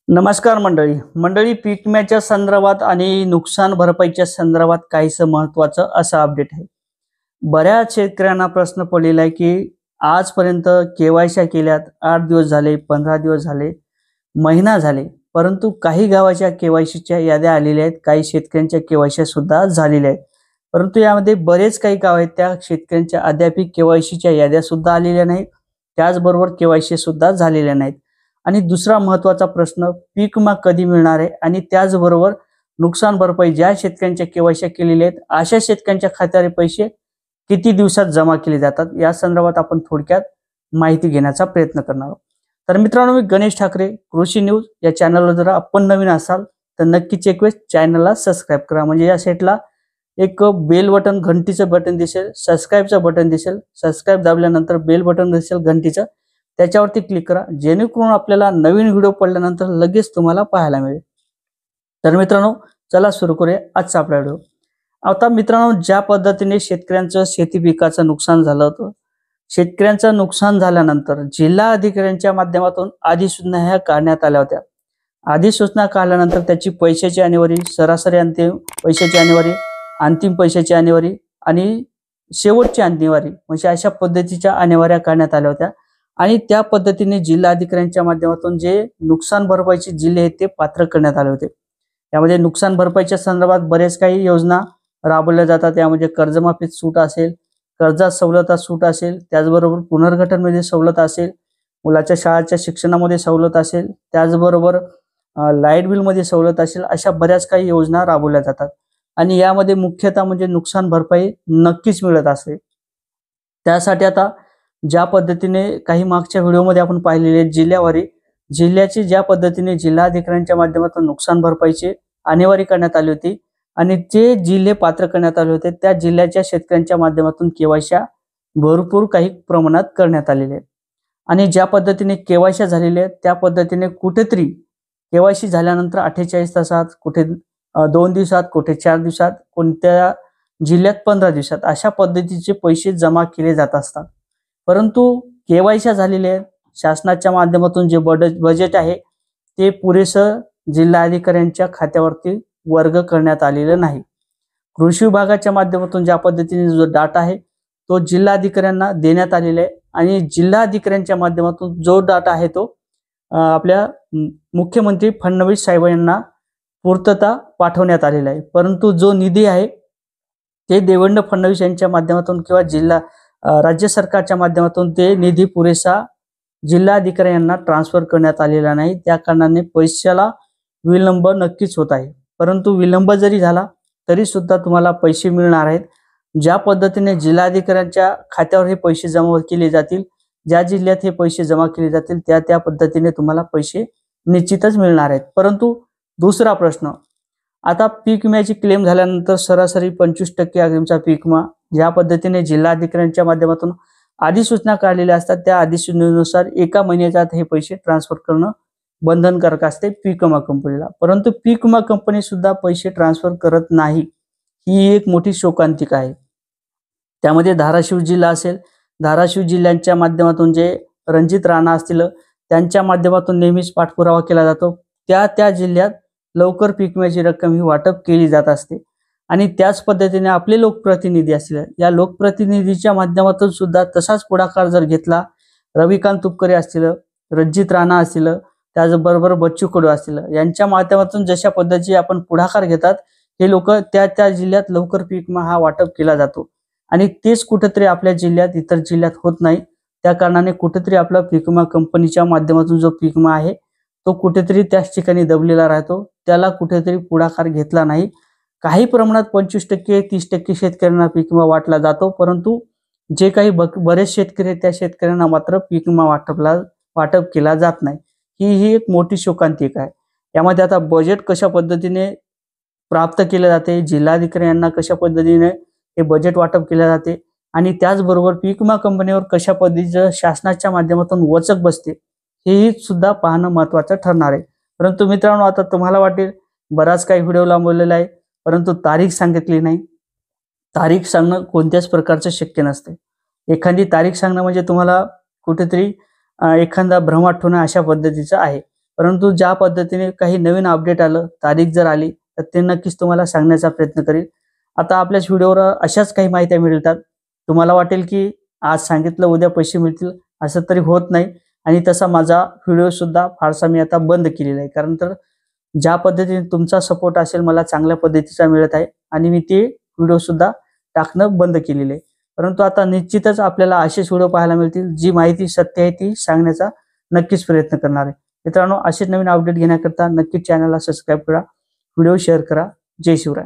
नमस्कार मंडळी मंडळी पीक विम्याच्या संदर्भात आणि नुकसान भरपाईच्या संदर्भात काहीसं महत्त्वाचं असं अपडेट आहे. बऱ्याच शेतकऱ्यांना प्रश्न पडलेला आहे की आजपर्यंत केवायसी केल्यात 8 दिवस झाले, 15 दिवस झाले, महिना झाले, परंतु काही गावाच्या केवायसीच्या याद्या आलेल्या आहेत, काही शेतकऱ्यांच्या केवायसी सुद्धा झालेल्या आहेत. परंतु यामध्ये बरेच काही गाव आहेत त्या शेतकऱ्यांच्या अद्याप केवायसीच्या याद्या सुद्धा आलेल्या नाहीत, त्याचबरोबर केवायसी सुद्धा झालेल्या नाहीत. आणि दुसरा महत्त्वाचा प्रश्न पीक विमा कधी मिळणार आहे आणि त्याचबरोबर नुकसान भरपाई ज्या शेतकऱ्यांच्या केवायसी केलेल्या आहेत अशा शेतकऱ्यांच्या खात्यावर पैसे किती दिवसात जमा केले जातात या संदर्भात आपण थोडक्यात माहिती घेण्याचा प्रयत्न करणार आहोत. तर मित्रांनो, मी गणेश ठाकरे, कृषी न्यूज या चॅनलवर जर आपण नवीन असाल तर नक्कीच एक वेळ चॅनलला सबस्क्राईब करा. म्हणजे या साईडला एक बेल बटन, घंटीचं बटन दिसेल, सबस्क्राईबचं बटन दिसेल, सबस्क्राईब दाबल्यानंतर बेल बटन दिसेल घंटीचं, त्याच्यावरती क्लिक करा जेणेकरून आपल्याला नवीन व्हिडिओ पडल्यानंतर लगेच तुम्हाला पाहायला मिळेल. तर मित्रांनो, चला सुरू करूया आजचा आपला व्हिडिओ. आता मित्रांनो, ज्या पद्धतीने शेतकऱ्यांचं शेती पिकाचं नुकसान झालं होतं, शेतकऱ्यांचं नुकसान झाल्यानंतर जिल्हा अधिकाऱ्यांच्या माध्यमातून अधिसूचना ह्या काढण्यात आल्या होत्या. अधिसूचना काढल्यानंतर त्याची पैशाची आणेवारी, सरासरी अंतिम पैशाची आणेवारी, अंतिम पैशाची आणेवारी आणि शेवटची आणेवारी म्हणजे अशा पद्धतीच्या आणेवाऱ्या काढण्यात आल्या होत्या. आणि त्या पद्धतीने जिल्हा अधिकाऱ्यांच्या माध्यमातून जे नुकसान भरपाईचे जिल्हे आहेत ते पात्र करण्यात आले होते. यामध्ये नुकसान भरपाईच्या संदर्भात बरेच काही योजना राबवल्या जातात. यामध्ये कर्जमाफीत सूट असेल, कर्जात सवलत सूट असेल, त्याचबरोबर पुनर्गठनमध्ये सवलत असेल, मुलाच्या शाळेच्या शिक्षणामध्ये सवलत असेल, त्याचबरोबर लाईट बिलमध्ये सवलत असेल, अशा बऱ्याच काही योजना राबवल्या जातात. आणि यामध्ये मुख्यतः म्हणजे नुकसान भरपाई नक्कीच मिळत असते. त्यासाठी आता ज्या पद्धतीने काही मागच्या व्हिडिओमध्ये आपण पाहिलेले जिल्ह्यावारी जिल्ह्याची ज्या पद्धतीने जिल्हाधिकाऱ्यांच्या माध्यमातून नुकसान भरपाईची आणेवारी करण्यात आली होती आणि जे जिल्हे पात्र करण्यात आले होते त्या जिल्ह्याच्या शेतकऱ्यांच्या माध्यमातून केवायसी भरपूर काही प्रमाणात करण्यात आलेले आहेत. आणि ज्या पद्धतीने केवायसी झालेले आहेत त्या पद्धतीने कुठेतरी केवायसी झाल्यानंतर 48 तासात, कुठे 2 दिवसात, कुठे 4 दिवसात, कोणत्या जिल्ह्यात 15 दिवसात अशा पद्धतीचे पैसे जमा केले जात असतात. परंतु केवायसी झालेले आहेत, शासनाच्या माध्यमातून जे बजेट आहे ते पुरेसं जिल्हा अधिकाऱ्यांच्या खात्यावरती वर्ग करण्यात आलेलं नाही. कृषी विभागाच्या माध्यमातून ज्या पद्धतीने जो डाटा आहे तो जिल्हा अधिकाऱ्यांना देण्यात आलेला आहे आणि जिल्हा अधिकाऱ्यांच्या माध्यमातून जो डाटा आहे तो आपल्या मुख्यमंत्री फडणवीस साहेब यांना पूर्तता पाठवण्यात आलेला आहे. परंतु जो निधी आहे ते देवेंद्र फडणवीस यांच्या माध्यमातून किंवा राज्य सरकारच्या माध्यमातून ते निधी पुरेसा जिल्हा अधिकाऱ्यांना ट्रान्सफर करण्यात आलेला नाही. त्या कारणाने पैशाला विलंब नक्कीच होत आहे. परंतु विलंब जरी झाला तरी सुद्धा तुम्हाला पैसे मिळणार आहेत. ज्या पद्धतीने जिल्हाधिकाऱ्यांच्या खात्यावर हे पैसे जमा केले जातील, ज्या जिल्ह्यात हे पैसे जमा केले जातील त्या पद्धतीने तुम्हाला पैसे निश्चितच मिळणार आहेत. परंतु दुसरा प्रश्न, आता पीक विम्याची क्लेम झाल्यानंतर सरासरी 25% अग्रिमचा पीक विमा ज्या पद्धतीने जिल्हा अधिकाऱ्यांच्या माध्यमातून अधिसूचना काढलेल्या असतात त्या अधिसूचनेनुसार एका महिन्याच्या आत हे पैसे ट्रान्सफर करणं बंधनकारक असते पीक विमा कंपनीला. परंतु पीक विमा कंपनी सुद्धा पैसे ट्रान्सफर करत नाही, ही एक मोठी शोकांतिका आहे. त्यामध्ये धाराशिव जिल्हा असेल, धाराशिव जिल्ह्यांच्या माध्यमातून जे रणजित राणा असतील त्यांच्या माध्यमातून नेहमीच पाठपुरावा केला जातो. त्या जिल्ह्यात लवकर पीक विम्याची रक्कम ही वाटप केली जात असते. आणि त्याच पद्धतीने आपले लोकप्रतिनिधी असतील, या लोकप्रतिनिधीच्या माध्यमातून सुद्धा तसाच पुढाकार जर घेतला, रविकांत तुपकरे असतील, रणजित राणा असतील, त्याचबरोबर बच्चू कडू असतील, यांच्या माध्यमातून जशा पद्धतीचे आपण पुढाकार घेतात हे लोक त्या जिल्ह्यात लवकर पीक विमा हा वाटप केला जातो. आणि तेच कुठेतरी आपल्या जिल्ह्यात इतर जिल्ह्यात होत नाही. त्या कारणाने कुठेतरी आपला पीक विमा कंपनीच्या माध्यमातून जो पीक विमा आहे तो कुठेतरी त्याच ठिकाणी दबलेला राहतो, त्याला कुठेतरी पुढाकार घेतला नाही. काही प्रमाणात 25%, 30% शेतकऱ्यांना पीक विमा वाटला जातो, परंतु जे काही बरेच शेतकरी आहेत त्या शेतकऱ्यांना मात्र पीक विमा वाटप केला जात नाही. ही एक मोठी शोकांतिका आहे. यामध्ये आता बजेट कशा पद्धतीने प्राप्त केले जाते, जिल्हाधिकारी यांना कशा पद्धतीने हे बजेट वाटप केले जाते आणि त्याचबरोबर पीक विमा कंपनीवर कशा पद्धतीचं शासनाच्या माध्यमातून वचक बसते हेही सुद्धा पाहणं महत्त्वाचं ठरणार आहे. परंतु मित्रांनो, आता तुम्हाला वाटेल बराच काही व्हिडिओ लांबवलेला आहे परंतु तारीख सांगितली नाही. तारीख सांगणं कोणत्याच प्रकारचं शक्य नसते. एखादी तारीख सांगणं म्हणजे तुम्हाला कुठेतरी एखादा भ्रम आठवणं अशा पद्धतीचं आहे. परंतु ज्या पद्धतीने काही नवीन अपडेट आलं, तारीख जर आली तर ते नक्कीच तुम्हाला सांगण्याचा प्रयत्न करेल. आता आपल्याच व्हिडिओवर अशाच काही माहिती मिळतात. तुम्हाला वाटेल की आज सांगितलं उद्या पैसे मिळतील, असं तरी होत नाही. आणि तसा माझा व्हिडिओ सुद्धा फारसा मी आता बंद केलेला आहे, कारण तर ज्या पद्धतीने तुमचा सपोर्ट असेल मला चांगल्या पद्धतीचा मिळत आहे आणि मी ते व्हिडिओ सुद्धा टाकणं बंद केलेले आहे. परंतु आता निश्चितच आपल्याला असेच व्हिडिओ पाहायला मिळतील, जी माहिती सत्य आहे ती सांगण्याचा नक्कीच प्रयत्न करणार आहे. मित्रांनो, असेच नवीन अपडेट घेण्याकरता नक्कीच चॅनलला सबस्क्राईब करा, व्हिडिओ शेअर करा. जय शिवराय.